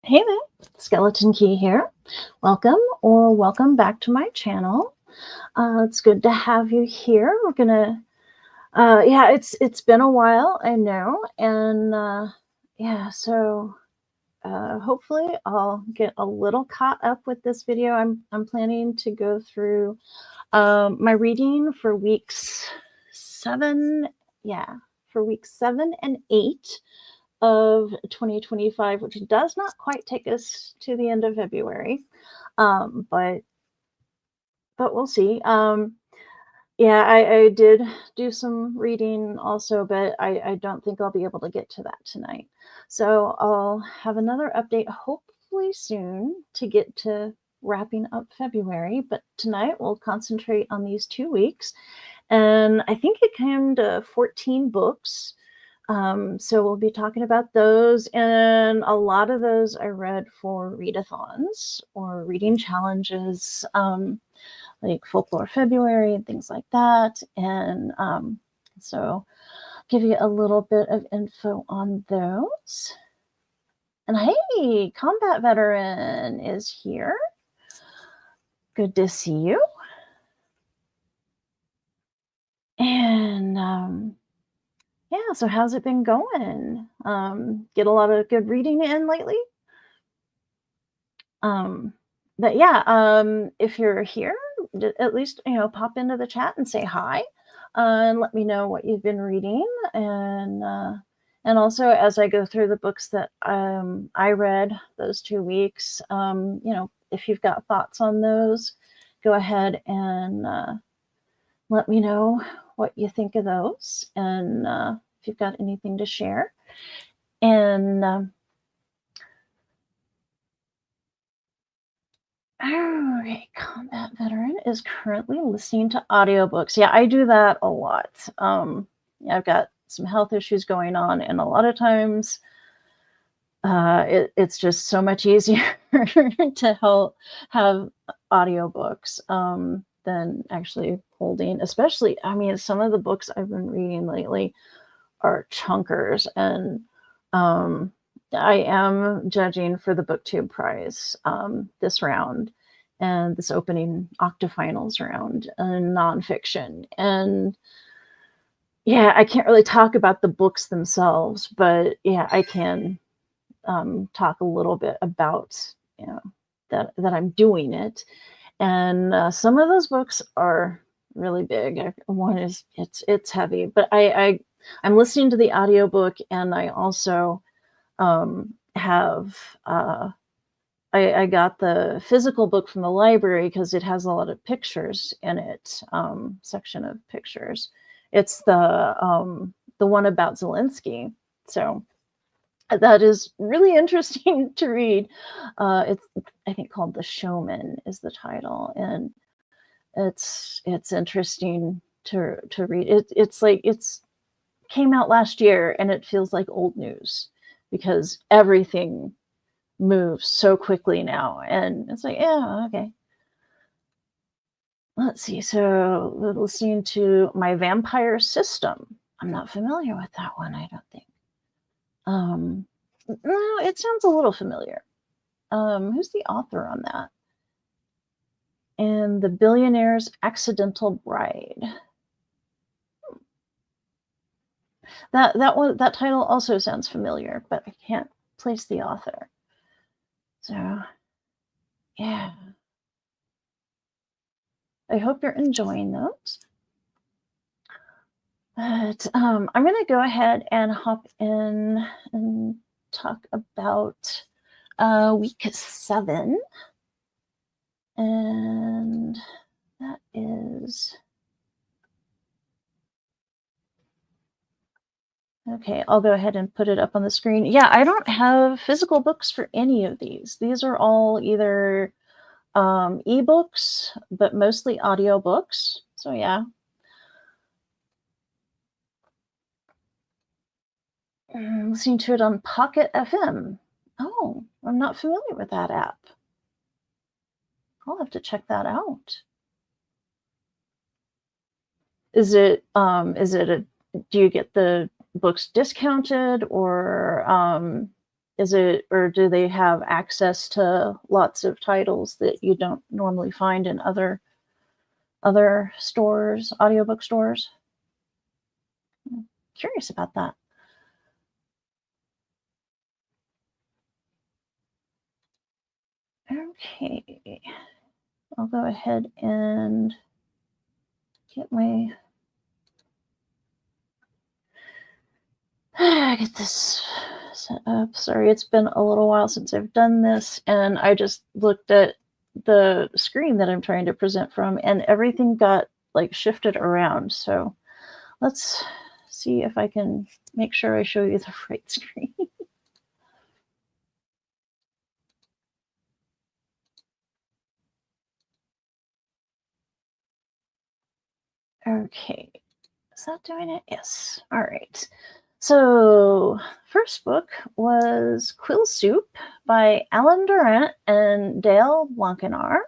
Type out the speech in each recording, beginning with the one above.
Hey there, Skeleton Key here. Welcome back to my channel. It's good to have you here. We're gonna, yeah, it's been a while, I know, and yeah, so hopefully I'll get a little caught up with this video. I'm planning to go through my reading for weeks 7, yeah, for weeks 7 and 8 of 2025, which does not quite take us to the end of February, but we'll see. Yeah, I did do some reading also, but I don't think I'll be able to get to that tonight. So I'll have another update hopefully soon to get to wrapping up February. But tonight we'll concentrate on these 2 weeks, and I think it came to 14 books. So we'll be talking about those, and a lot of those I read for readathons or reading challenges, like Folklore February and things like that. And so I'll give you a little bit of info on those. And hey, Combat Veteran is here. Good to see you. And yeah, so how's it been going? Get a lot of good reading in lately? But yeah, if you're here, at least, pop into the chat and say hi, and let me know what you've been reading. And also, as I go through the books that I read those 2 weeks, if you've got thoughts on those, go ahead and let me know what you think of those, and if you've got anything to share. And okay, Combat Veteran is currently listening to audiobooks. Yeah, I do that a lot. Yeah, I've got some health issues going on, and a lot of times it's just so much easier to have audiobooks than actually holding, especially, I mean, some of the books I've been reading lately are chunkers, and I am judging for the BookTube prize this round, and this opening octafinals round in nonfiction. And yeah, I can't really talk about the books themselves, but yeah, I can talk a little bit about, that I'm doing it. And some of those books are really big. One is, it's heavy, but I'm listening to the audiobook, and I also have I got the physical book from the library because it has a lot of pictures in it, section of pictures. It's the one about Zelensky. So that is really interesting to read. It's, I think, called The Showman is the title, and it's interesting to read. It's like it's came out last year, and it feels like old news because everything moves so quickly now, and it's like, yeah, okay. Let's see. So listening to My Vampire System. I'm not familiar with that one, I don't think. No, it sounds a little familiar. Who's the author on that? And The Billionaire's Accidental Bride. That title also sounds familiar, but I can't place the author. So, yeah. I hope you're enjoying those. But I'm going to go ahead and hop in and talk about week 7. And that is... Okay, I'll go ahead and put it up on the screen. Yeah, I don't have physical books for any of these. These are all either ebooks, but mostly audiobooks. So yeah. I'm listening to it on Pocket FM. Oh, I'm not familiar with that app. I'll have to check that out. Is it do you get the books discounted, or is it, or do they have access to lots of titles that you don't normally find in other stores, audiobook stores? Curious about that. Okay, I'll go ahead and get my get this set up. Sorry, it's been a little while since I've done this, and I just looked at the screen that I'm trying to present from, and everything got like shifted around. So let's see if I can make sure I show you the right screen. Okay, is that doing it? Yes. All right. So, first book was Quill Soup by Alan Durant and Dale Blankenar.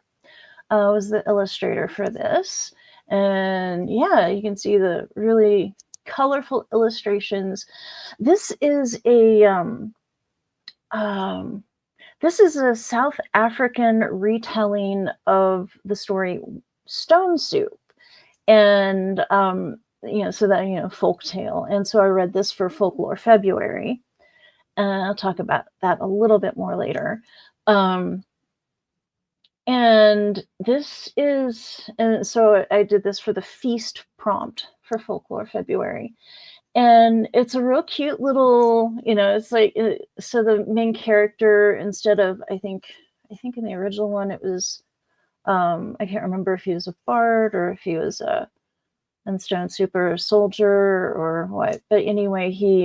Was the illustrator for this. And yeah, you can see the really colorful illustrations. This is this is a South African retelling of the story Stone Soup. And so that, folk tale. And so I read this for Folklore February. And I'll talk about that a little bit more later. And so I did this for the feast prompt for Folklore February. And it's a real cute little, it's like, so the main character, instead of, I think in the original one, it was, I can't remember if he was a bard or if he was in Stone Soup or a soldier or what. But anyway, he,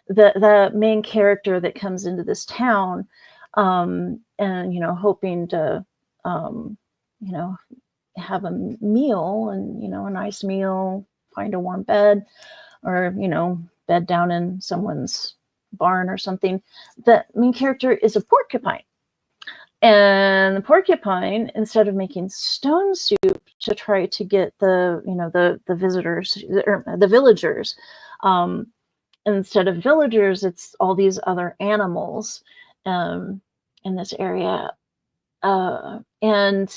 the main character that comes into this town, and hoping to have a meal, and a nice meal, find a warm bed, or bed down in someone's barn or something. The main character is a porcupine, and the porcupine, instead of making stone soup to try to get the visitors, or the villagers, instead of villagers, it's all these other animals in this area. And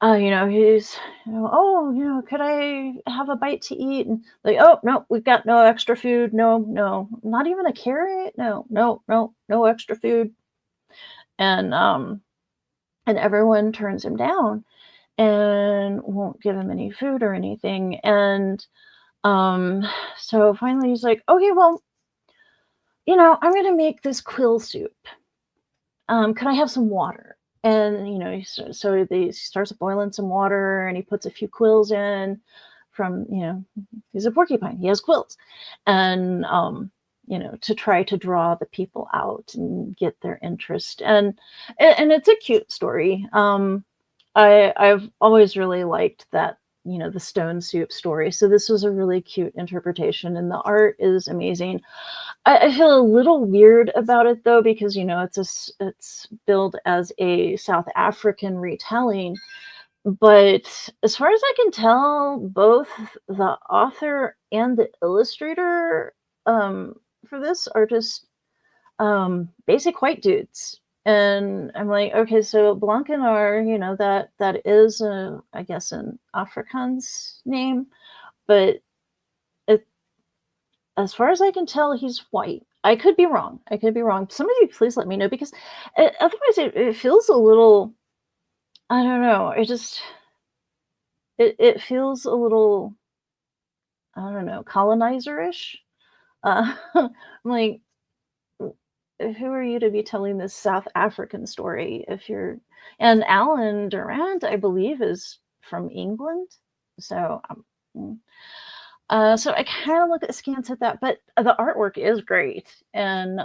he's, could I have a bite to eat? And like, oh, no, we've got no extra food. No, not even a carrot. No extra food. And everyone turns him down and won't give him any food or anything. And so finally he's like, okay, well, I'm going to make this quill soup. Can I have some water? And, so he starts boiling some water, and he puts a few quills in from, he's a porcupine, he has quills. And, to try to draw the people out and get their interest. And it's a cute story. I've always really liked that, the Stone Soup story. So this was a really cute interpretation, and the art is amazing. I feel a little weird about it though, because it's billed as a South African retelling, but as far as I can tell, both the author and the illustrator for this are just basic white dudes. And I'm like, okay, so Blankenar, that is I guess an Afrikaans name, but as far as I can tell, he's white. I could be wrong. Somebody please let me know, because otherwise it feels a little, I don't know. It feels a little, I don't know, colonizer-ish. I'm like, who are you to be telling this South African story and Alan Durant, I believe, is from England. So so I kind of look askance at that, but the artwork is great, and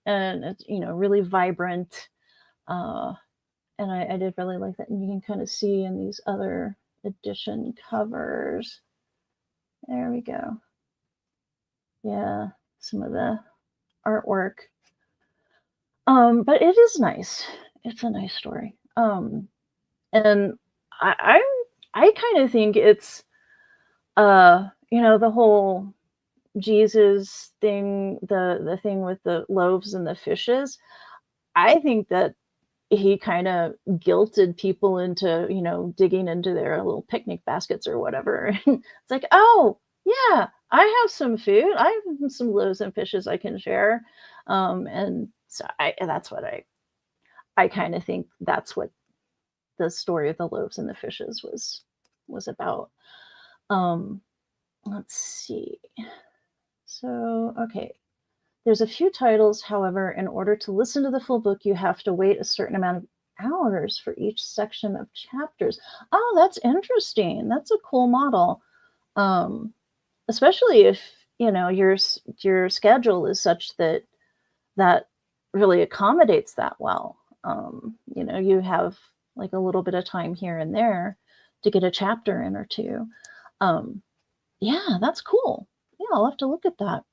it's really vibrant, and I did really like that. And you can kind of see in these other edition covers. There we go. Yeah, some of the artwork. But it is nice. It's a nice story. And I kind of think it's the whole Jesus thing, the thing with the loaves and the fishes, I think that he kind of guilted people into, digging into their little picnic baskets or whatever. It's like, oh, yeah, I have some food. I have some loaves and fishes I can share. And so that's what I kind of think that's what the story of the loaves and the fishes was about. Um, let's see. So, okay. There's a few titles, however, in order to listen to the full book, you have to wait a certain amount of hours for each section of chapters. Oh, that's interesting. That's a cool model. Especially if, your schedule is such that really accommodates that well. You have like a little bit of time here and there to get a chapter in or two. Yeah, that's cool. Yeah, I'll have to look at that.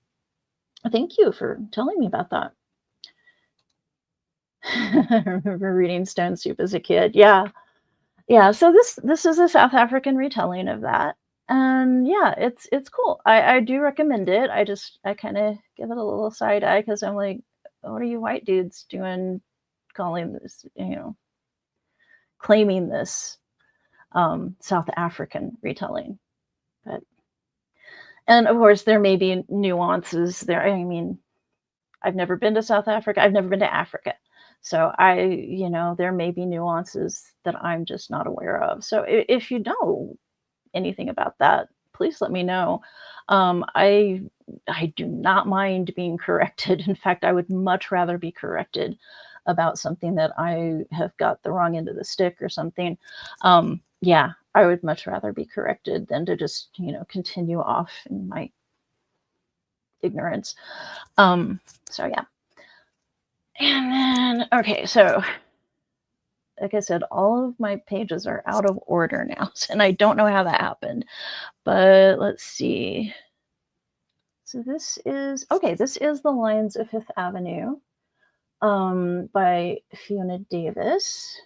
Thank you for telling me about that. I remember reading Stone Soup as a kid. Yeah. Yeah, so this is a South African retelling of that. And yeah, it's cool. I do recommend it. I kind of give it a little side eye because I'm like, what are you white dudes doing calling this, claiming this South African retelling? But and of course there may be nuances there. I mean, I've never been to South Africa. I've never been to Africa. So there may be nuances that I'm just not aware of. So if you know anything about that, please let me know. I do not mind being corrected. In fact, I would much rather be corrected about something that I have got the wrong end of the stick or something. Yeah, I would much rather be corrected than to just, continue off in my ignorance. So yeah. And then, okay, so like I said, all of my pages are out of order now, and I don't know how that happened, but let's see. So this is The Lions of Fifth Avenue, by Fiona Davis.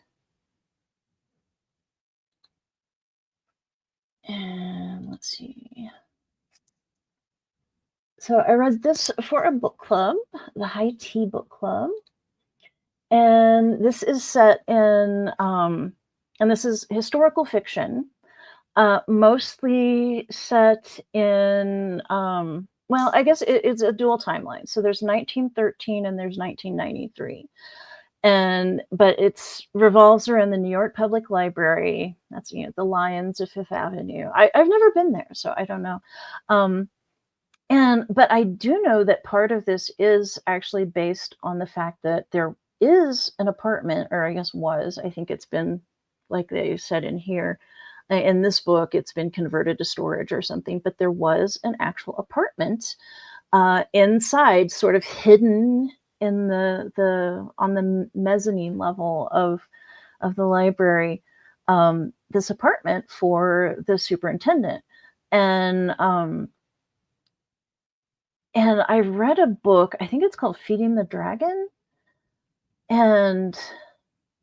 And let's see. So I read this for a book club, the High Tea Book Club. And this is set in, and this is historical fiction, mostly set in, well, I guess it's a dual timeline. So there's 1913 and there's 1993. But it's revolves around the New York Public Library. That's, the Lions of Fifth Avenue. I've never been there, so I don't know. But I do know that part of this is actually based on the fact that there is an apartment, or I guess was, I think it's been, like they said in here, in this book, it's been converted to storage or something, but there was an actual apartment inside, sort of hidden in on the mezzanine level of the library, this apartment for the superintendent. And I read a book, I think it's called Feeding the Dragon, and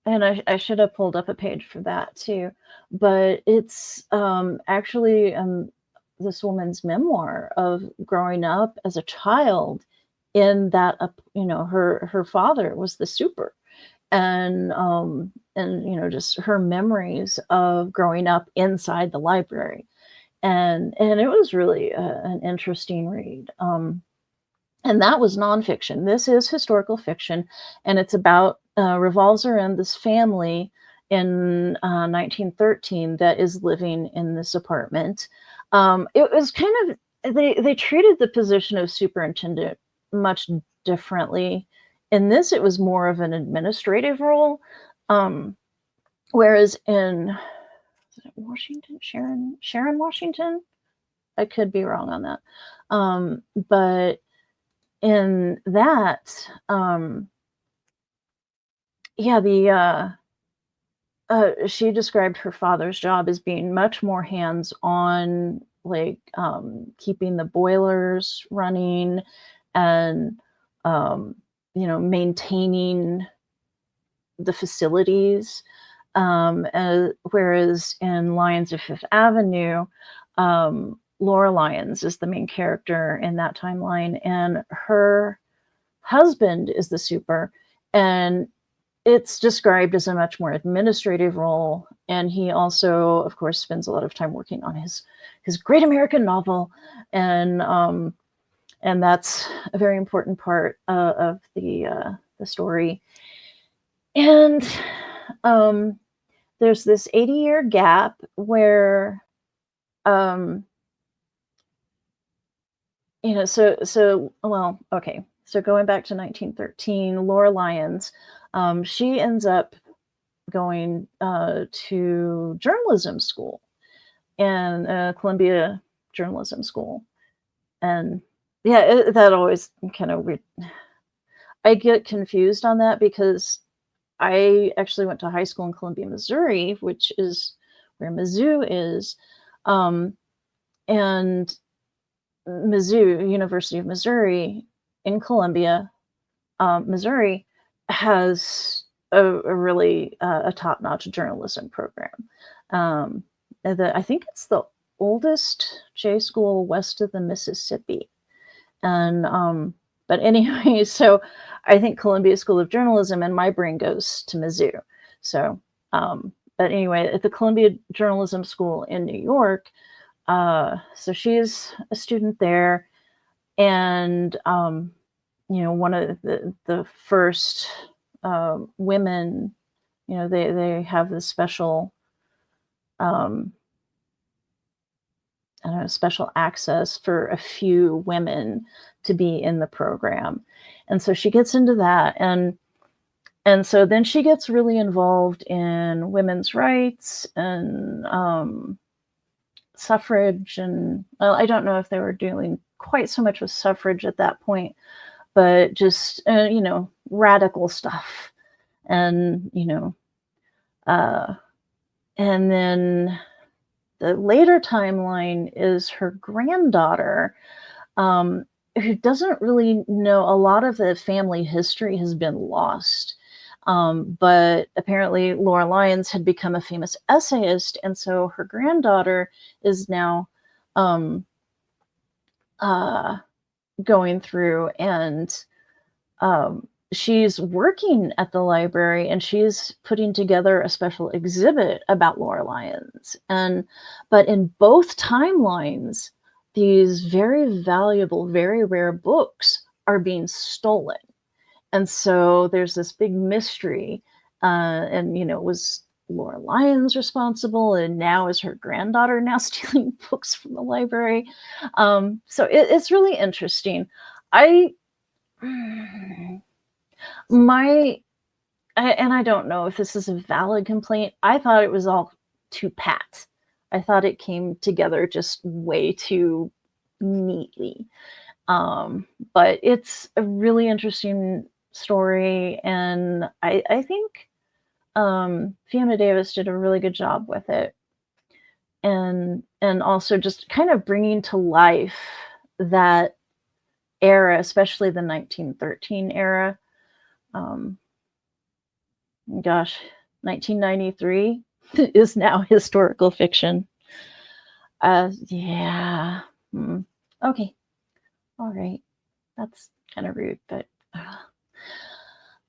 I should have pulled up a page for that too, but it's actually this woman's memoir of growing up as a child in that, her father was the super, and just her memories of growing up inside the library. And it was really an interesting read. And that was nonfiction. This is historical fiction, and it's about revolves around this family in 1913 that is living in this apartment. It was kind of, they treated the position of superintendent much differently. In this, it was more of an administrative role, whereas in Washington, Sharon Washington, I could be wrong on that, but in that, she described her father's job as being much more hands-on, like keeping the boilers running and maintaining the facilities. Whereas in Lions of Fifth Avenue, Laura Lyons is the main character in that timeline, and her husband is the super, and it's described as a much more administrative role. And he also, of course, spends a lot of time working on his great American novel, and that's a very important part of the story. And there's this 80-year gap where so going back to 1913, Laura Lyons, she ends up going to journalism school, and Columbia Journalism School. And yeah, that always kind of weird. I get confused on that because I actually went to high school in Columbia, Missouri, which is where Mizzou is. And Mizzou, University of Missouri in Columbia, Missouri, has a really a top-notch journalism program. I think it's the oldest J school west of the Mississippi. And but anyway, so I think Columbia School of Journalism, and my brain goes to Mizzou. So, but anyway, at the Columbia Journalism School in New York, so she's a student there, and one of the first women, they have this special special access for a few women to be in the program. And so she gets into that. And so then she gets really involved in women's rights and suffrage. And well, I don't know if they were doing quite so much with suffrage at that point, but just, radical stuff. And, and then the later timeline is her granddaughter, who doesn't really know. A lot of the family history has been lost. But apparently Laura Lyons had become a famous essayist, and so her granddaughter is now going through, and she's working at the library, and she's putting together a special exhibit about Laura Lyons. But in both timelines, these very valuable, very rare books are being stolen. And so there's this big mystery, and was Laura Lyons responsible, and now is her granddaughter now stealing books from the library? So it's really interesting. And I don't know if this is a valid complaint. I thought it was all too pat. I thought it came together just way too neatly. But it's a really interesting story, and I think Fiona Davis did a really good job with it, and also just kind of bringing to life that era, especially the 1913 era. Gosh, 1993 is now historical fiction. Yeah. Okay. All right. That's kind of rude, but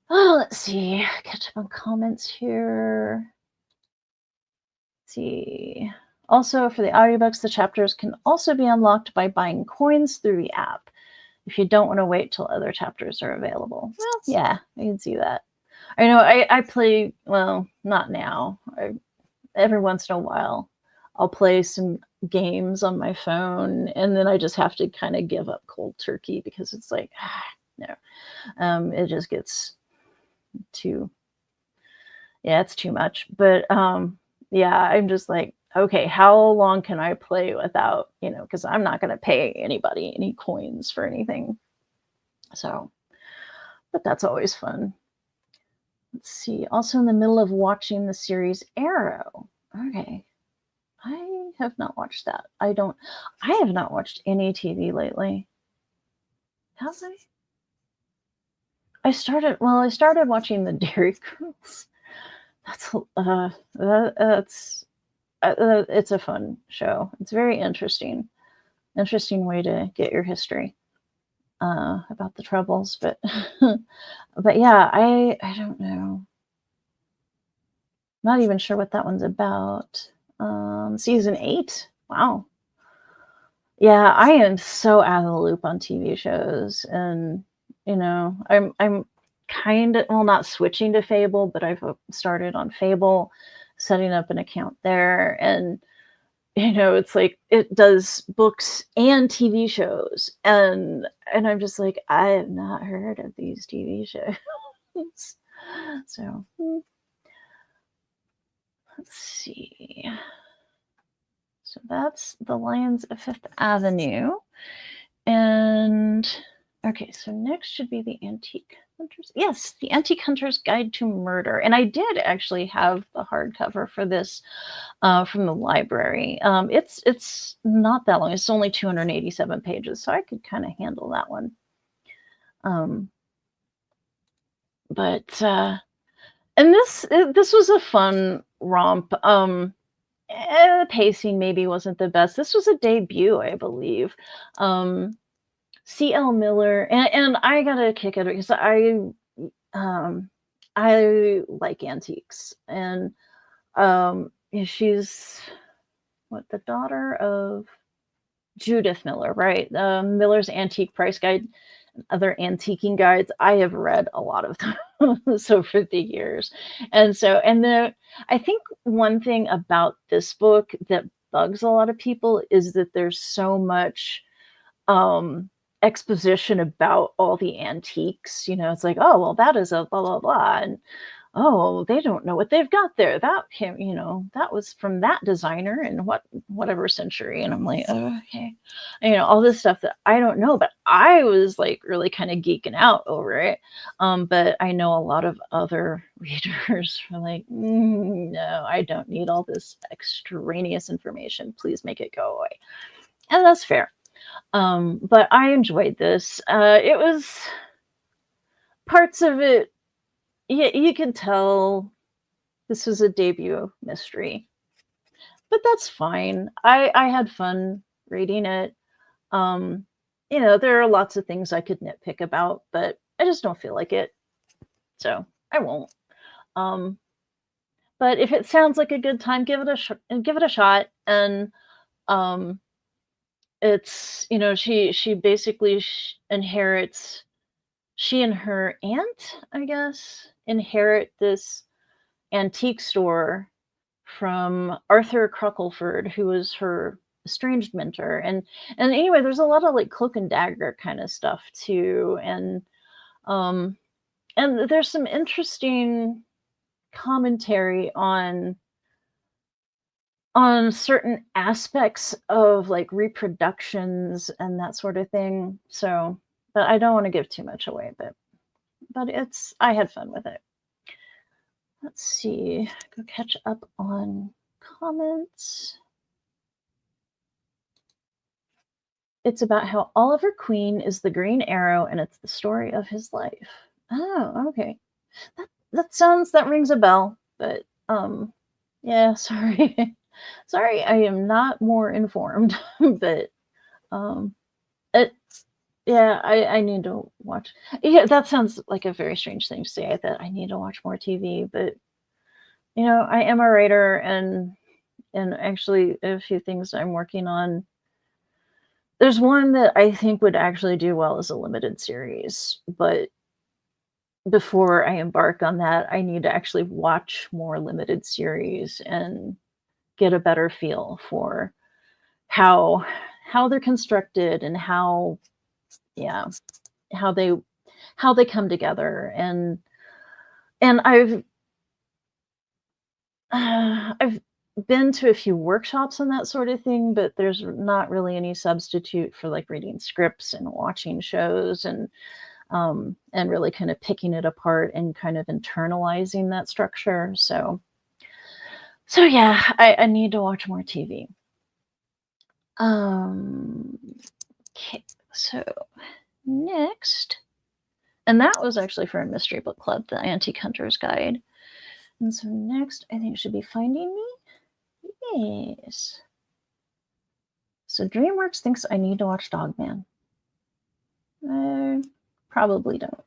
let's see. Catch up on comments here. Let's see. Also, for the audiobooks, the chapters can also be unlocked by buying coins through the app if you don't want to wait till other chapters are available. Well, yeah, I can see that. I know I play, well, not now. Every once in a while, I'll play some games on my phone, and then I just have to kind of give up cold turkey because it's like, no. It just gets it's too much. But yeah, I'm just like, okay, how long can I play without, because I'm not going to pay anybody any coins for anything. So, but that's always fun. Let's see. Also in the middle of watching the series Arrow. Okay. I have not watched that. I have not watched any TV lately. Have I? I started watching the Dairy Girls. It's a fun show. It's very interesting. interesting way to get your history about the Troubles. But but yeah, I don't know. Not even sure what that one's about. Season 8. Wow. Yeah, I am so out of the loop on TV shows, and I'm kind of, well, not switching to Fable, but I've started on Fable, setting up an account there, and it's like it does books and TV shows, and I'm just like, I have not heard of these TV shows. So let's see. So that's The Lions of Fifth Avenue. And okay, so next should be The Antique Hunters. Yes, The Antique Hunter's Guide to Murder. And I did actually have the hardcover for this from the library. It's not that long. It's only 287 pages, so I could kind of handle that one. But and this was a fun romp. The pacing maybe wasn't the best. This was a debut, I believe. C.L. Miller, and I got a kick out of it because I like antiques, and she's the daughter of Judith Miller, right? Miller's Antique Price Guide, other antiquing guides. I have read a lot of those over the years, and I think one thing about this book that bugs a lot of people is that there's so much exposition about all the antiques. It's like, oh, well, that is a blah blah blah, and oh, they don't know what they've got there. That came, that was from that designer in whatever century. And I'm like, oh, okay, all this stuff that I don't know, but I was like really kind of geeking out over it. But I know a lot of other readers are like, no, I don't need all this extraneous information. Please make it go away. And that's fair. But I enjoyed this. It was parts of it. Yeah, you can tell this was a debut mystery, but that's fine. I had fun reading it. There are lots of things I could nitpick about, but I just don't feel like it, so I won't. But if it sounds like a good time, give it a shot. And it's she basically inherits. She and her aunt, I guess, inherit this antique store from Arthur Cruckleford, who was her estranged mentor. And anyway, there's a lot of like cloak and dagger kind of stuff too. And there's some interesting commentary on certain aspects of like reproductions and that sort of thing. So, but I don't want to give too much away, but I had fun with it. Let's see, go catch up on comments. It's about how Oliver Queen is the Green Arrow, and it's the story of his life. Oh, okay. That rings a bell, but yeah, sorry. Sorry, I am not more informed, but it's, yeah, I need to watch. Yeah, that sounds like a very strange thing to say, that I need to watch more TV, but I am a writer, and actually a few things I'm working on. There's one that I think would actually do well as a limited series, but before I embark on that, I need to actually watch more limited series and get a better feel for how they're constructed and how they come together. And I've been to a few workshops and that sort of thing, but there's not really any substitute for like reading scripts and watching shows and really kind of picking it apart and kind of internalizing that structure. So yeah, I need to watch more TV. Okay, so next, and that was actually for a mystery book club, the Antique Hunter's Guide. And so next, I think it should be Finding Me. Yes. So DreamWorks thinks I need to watch Dogman. I probably don't.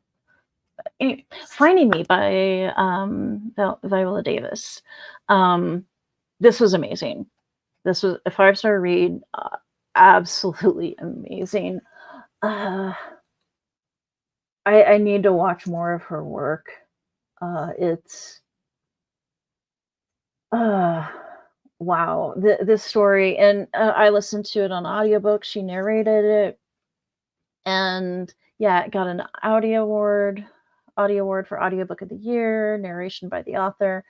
Anyway, Finding Me by Viola Davis. This was amazing. This was a 5-star read. Absolutely amazing. I need to watch more of her work. It's wow, this story, and I listened to it on audiobook. She narrated it, and yeah, it got an audio award for audiobook of the year, narration by the author.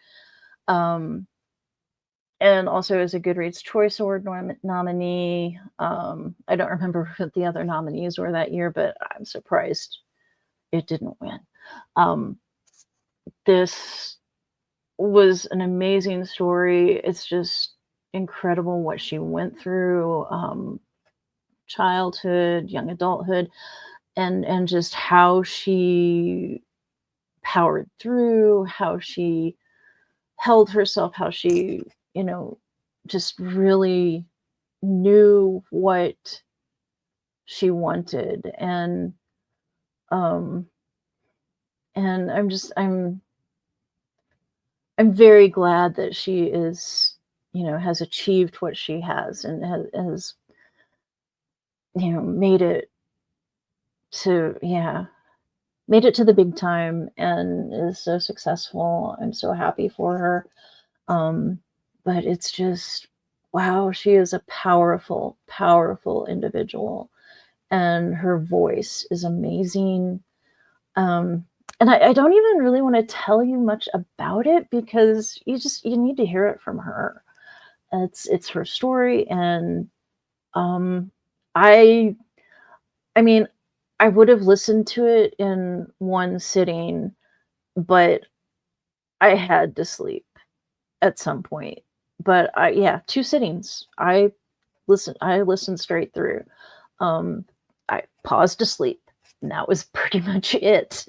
And also is a Goodreads Choice Award nominee. I don't remember what the other nominees were that year, but I'm surprised it didn't win. This was an amazing story. It's just incredible what she went through, childhood, young adulthood, and just how she powered through, how she held herself, how she, just really knew what she wanted. And I'm very glad that she is, has achieved what she has, and has made it to, made it to the big time, and is so successful. I'm so happy for her. But it's just, wow, she is a powerful, powerful individual, and her voice is amazing. And I don't even really want to tell you much about it, because you need to hear it from her. It's her story, and I mean, I would have listened to it in one sitting, but I had to sleep at some point. But yeah, 2 sittings. I listened straight through. I paused to sleep, and that was pretty much it.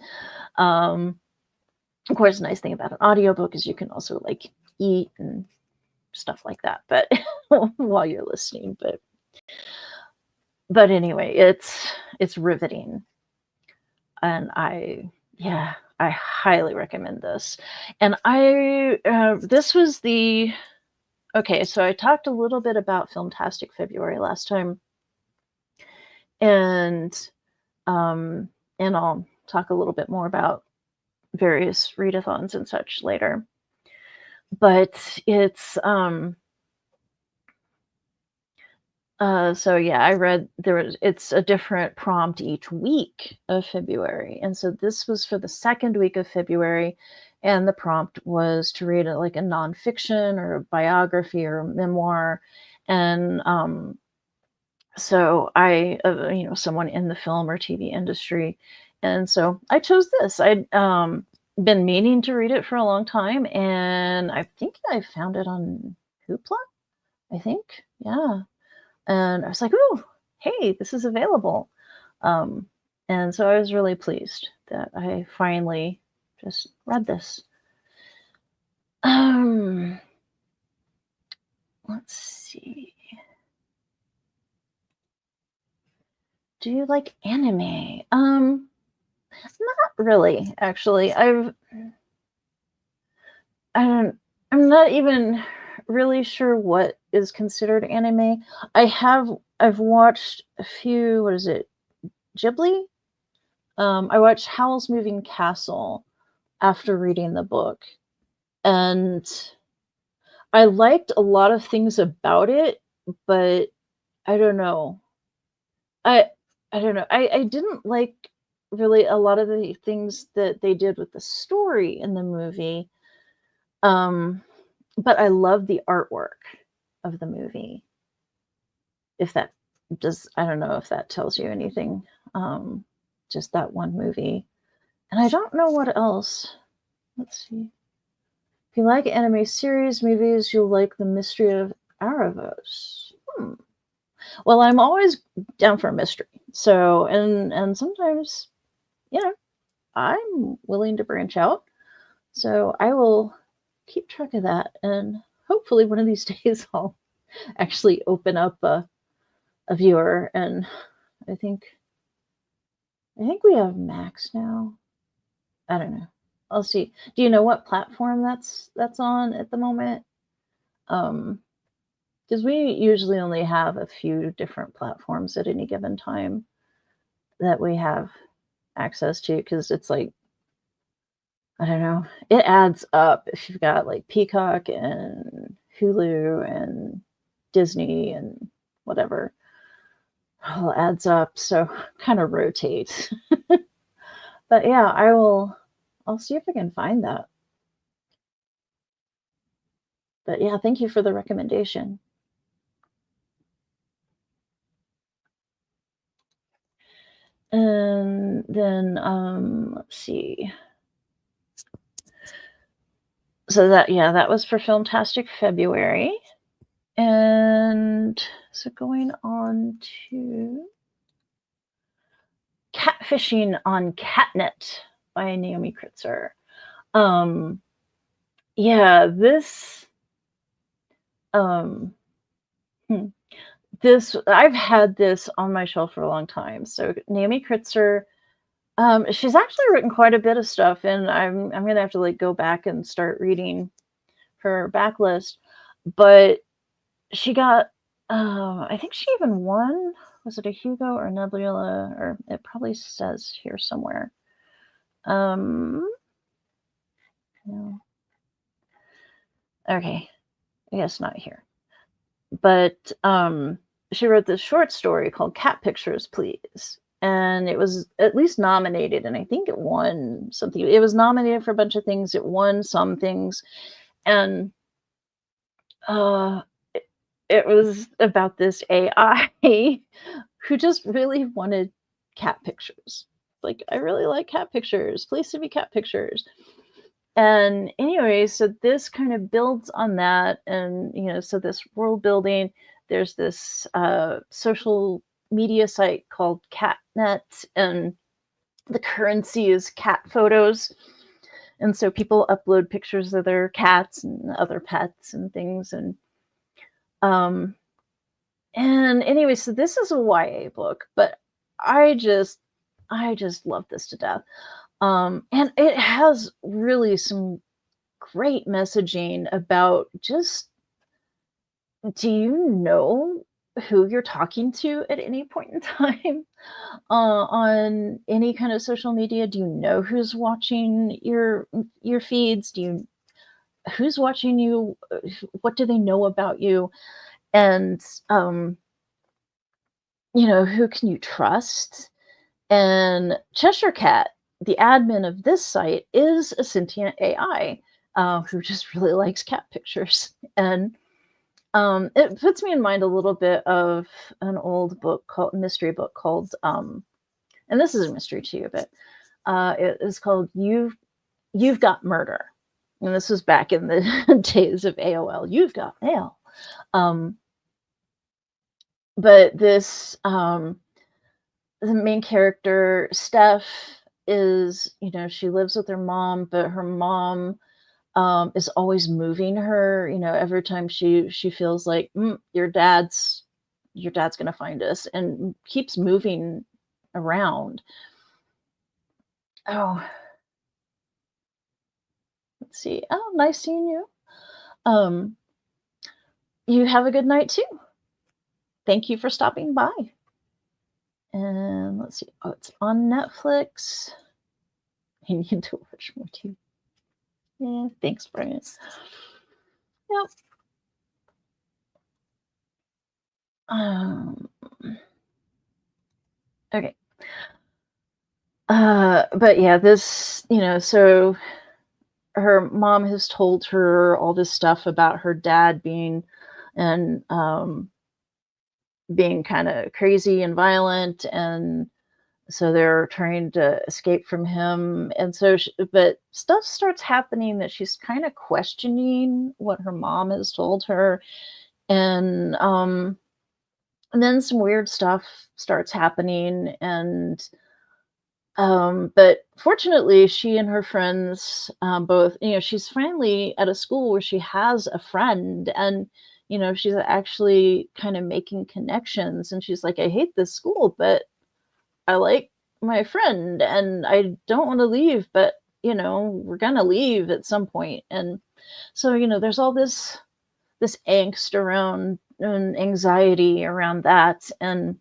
Of course, the nice thing about an audiobook is you can also like eat and stuff like that, but while you're listening. But anyway, it's riveting, and I highly recommend this. And this was the okay. So I talked a little bit about Filmtastic February last time, and I'll talk a little bit more about various readathons and such later. But it's so yeah, I read it's a different prompt each week of February. And so this was for the second week of February, and the prompt was to read like a nonfiction or a biography or a memoir. And so I, someone in the film or TV industry. And so I chose this. I'd been meaning to read it for a long time, and I think I found it on Hoopla, I think. Yeah. And I was like, oh, hey, this is available. And so I was really pleased that I finally just read this. Let's see. Do you like anime? Not really, actually. I'm not even really sure what is considered anime. I've watched a few, what is it? Ghibli? I watched Howl's Moving Castle after reading the book, and I liked a lot of things about it, but I don't know. I don't know. I didn't like really a lot of the things that they did with the story in the movie. But I love the artwork of the movie. If that I don't know if that tells you anything. Just that one movie. And I don't know what else. Let's see. If you like anime series, movies, you'll like The Mystery of Aravos. Well, I'm always down for a mystery. So, and sometimes, I'm willing to branch out. So I will keep track of that, and hopefully one of these days I'll actually open up a a viewer, and I think we have Max now. I don't know. I'll see. Do you know what platform that's on at the moment? Because we usually only have a few different platforms at any given time that we have access to, because it's like, I don't know, it adds up if you've got like Peacock and Hulu and Disney and whatever. It all adds up, so kind of rotate. But yeah, I'll see if I can find that. But yeah, thank you for the recommendation. And then let's see. So that was for Filmtastic February. And so going on to Catfishing on Catnet by Naomi Kritzer. Yeah, this I've had this on my shelf for a long time. So Naomi Kritzer, she's actually written quite a bit of stuff, and I'm gonna have to like go back and start reading her backlist. But she got, I think she even won. Was it a Hugo or Nebula? Or it probably says here somewhere. No. Okay, I guess not here. But she wrote this short story called Cat Pictures, Please. And it was at least nominated, and I think it won something. It was nominated for a bunch of things. It won some things. And it was about this AI who just really wanted cat pictures. Like, I really like cat pictures. Please send me cat pictures. And anyway, so this kind of builds on that. And, so this world building, there's this social media site called Catnet, and the currency is cat photos. And so people upload pictures of their cats and other pets and things. And anyway, so this is a YA book, but I just love this to death. And it has really some great messaging about just, do you know who you're talking to at any point in time on any kind of social media? Do you know who's watching your feeds? Who's watching you? What do they know about you? And who can you trust? And Cheshire Cat, the admin of this site, is a sentient AI who just really likes cat pictures. And it puts me in mind a little bit of an old mystery book called, and this is a mystery too, but it is called You've Got Murder. And this was back in the days of AOL. You've got mail. But this, the main character, Steph, is, she lives with her mom, but her mom is always moving her, every time she feels like your dad's gonna find us, and keeps moving around. Oh, let's see. Oh, nice seeing you. You have a good night too. Thank you for stopping by. And let's see. Oh, it's on Netflix. I need to watch more too. Yeah, thanks, Brian. Yep. Okay. But yeah, this, so her mom has told her all this stuff about her dad being and being kind of crazy and violent, and so they're trying to escape from him. And so but stuff starts happening that she's kind of questioning what her mom has told her. And then some weird stuff starts happening. And but fortunately, she and her friends both, she's finally at a school where she has a friend, and she's actually kind of making connections. And she's like, I hate this school, but I like my friend and I don't want to leave, but we're gonna leave at some point. And so, there's all this angst around and anxiety around that. And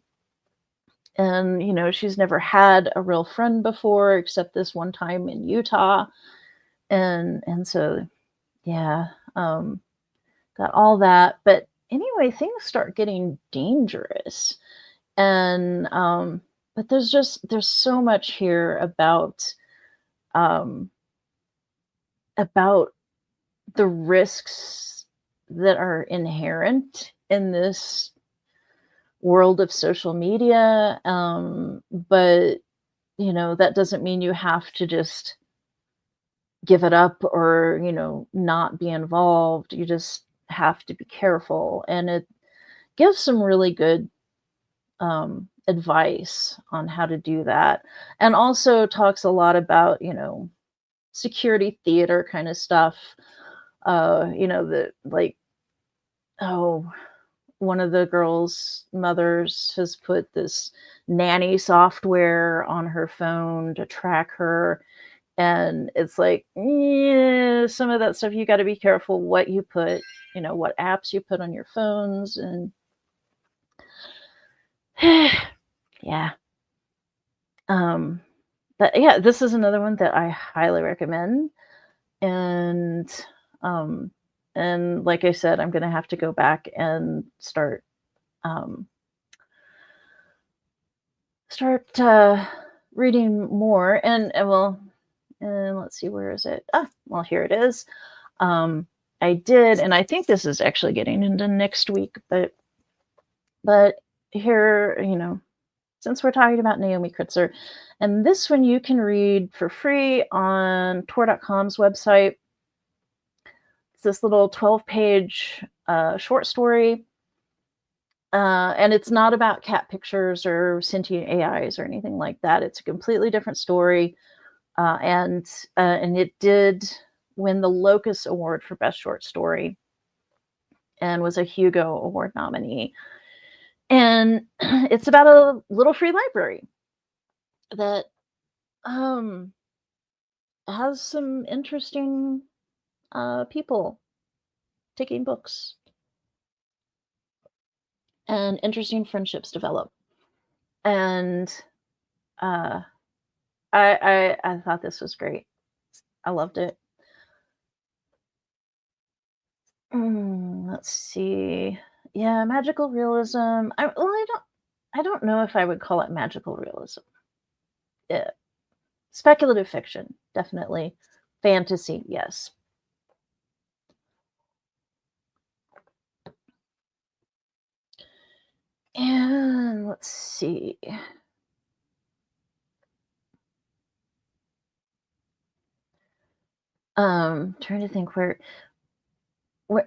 she's never had a real friend before except this one time in Utah. And so yeah, got all that. But anyway, things start getting dangerous. And but there's so much here um about the risks that are inherent in this world of social media. But that doesn't mean you have to just give it up or not be involved. You just have to be careful. And it gives some really good advice on how to do that, and also talks a lot about security theater kind of stuff. The like, oh, one of the girls' mothers has put this nanny software on her phone to track her. And it's like, yeah, some of that stuff, you got to be careful what you put, what apps you put on your phones. And yeah. But yeah, this is another one that I highly recommend. And um, and like I said, I'm gonna have to go back and um, start reading more. And let's see, where is it? Well, here it is. I did, and I think this is actually getting into next week, but here, since we're talking about Naomi Kritzer, and this one you can read for free on Tor.com's website. It's this little 12-page short story. And it's not about cat pictures or sentient AIs or anything like that. It's a completely different story. And it did win the Locus Award for Best Short Story and was a Hugo Award nominee. And it's about a little free library that has some interesting people taking books, and interesting friendships develop. And uh, I thought this was great. I loved it. Let's see. Yeah, magical realism. I don't know if I would call it magical realism. Yeah. Speculative fiction, definitely. Fantasy, yes. And let's see. Trying to think where.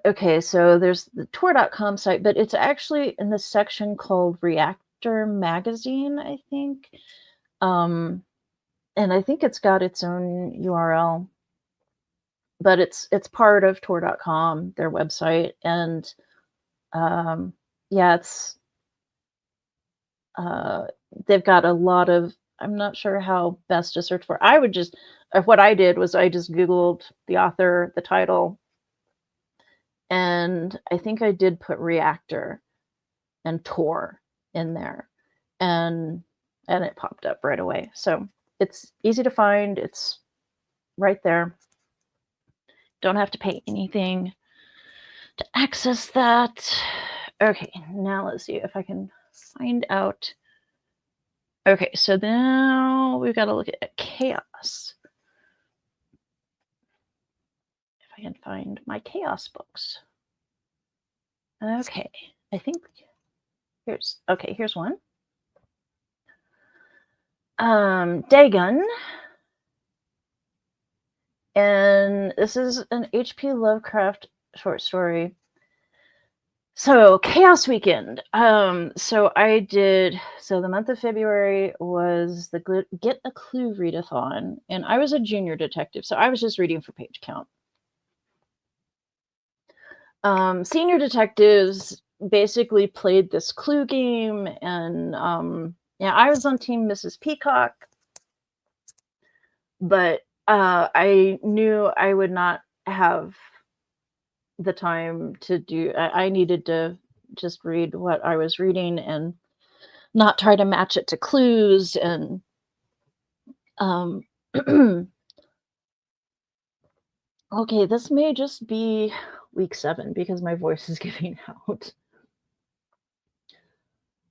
Okay, so there's the Tor.com site, but it's actually in the section called Reactor Magazine, I think. And I think it's got its own URL, but it's part of Tor.com, their website. And yeah, it's they've got a lot of, I'm not sure how best to search for. What I did was I just Googled the author, the title, and I think I did put Reactor and Tor in there, and it popped up right away. So it's easy to find. It's right there. Don't have to pay anything to access that. Okay, now let's see if I can find out. Okay, so now we've got to look at chaos. If I can find my chaos books. Okay, I think here's one. Dagon. And this is an H.P. Lovecraft short story. So Chaos Weekend. So the month of February was the Get a Clue Readathon, and I was a junior detective, so I was just reading for page count. Senior detectives basically played this clue game, and yeah, I was on team Mrs. Peacock, but I knew I would not have the time to do. I needed to just read what I was reading and not try to match it to clues. And um, okay, this may just be week 7 because my voice is giving out.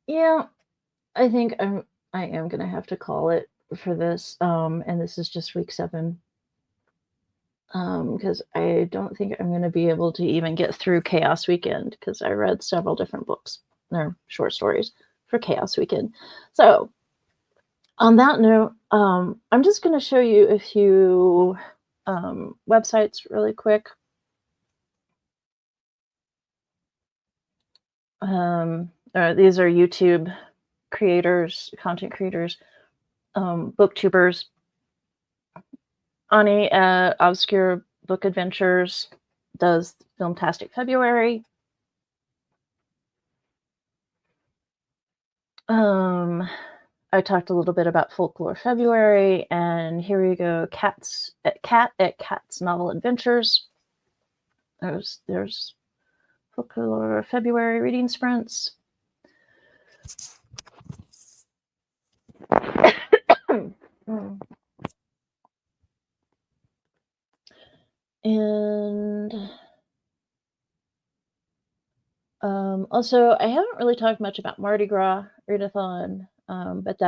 Yeah, I think I am gonna have to call it for this. And this is just week 7. Because I don't think I'm gonna be able to even get through Chaos Weekend because I read several different books or short stories for Chaos Weekend. So on that note, I'm just gonna show you a few websites really quick. These are YouTube creators, content creators, booktubers. Ani at Obscure Book Adventures does Filmtastic February. I talked a little bit about Folklore February, and here we go. Cat at Cat's Novel Adventures. There's Folklore February reading sprints. And also, I haven't really talked much about Mardi Gras Readathon, but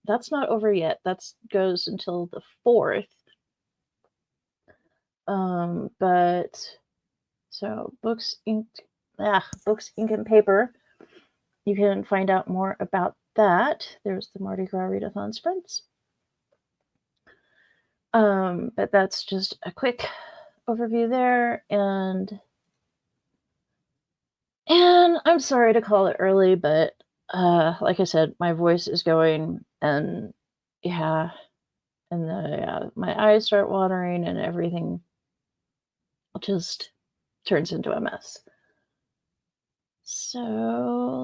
that's not over yet. That goes until the 4th. But so books, ink, and paper. You can find out more about that. There's the Mardi Gras Readathon sprints. But that's just a quick overview there, and I'm sorry to call it early, but like I said, my voice is going, and yeah, and my eyes start watering, and everything just turns into a mess. So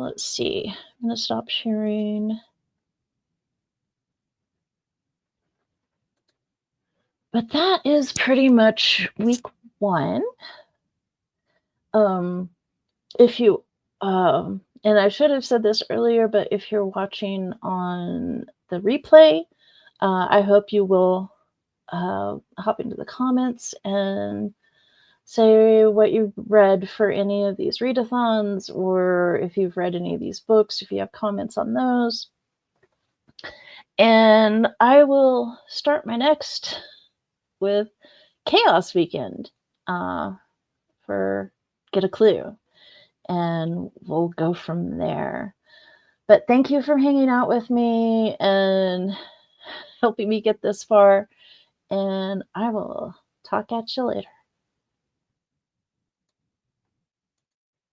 let's see. I'm gonna stop sharing. But that is pretty much week 1. If you and I should have said this earlier, but if you're watching on the replay, I hope you will hop into the comments and say what you've read for any of these readathons, or if you've read any of these books, if you have comments on those. And I will start my next with Chaos Weekend for Get a Clue, and we'll go from there. But thank you for hanging out with me and helping me get this far, and I will talk at you later.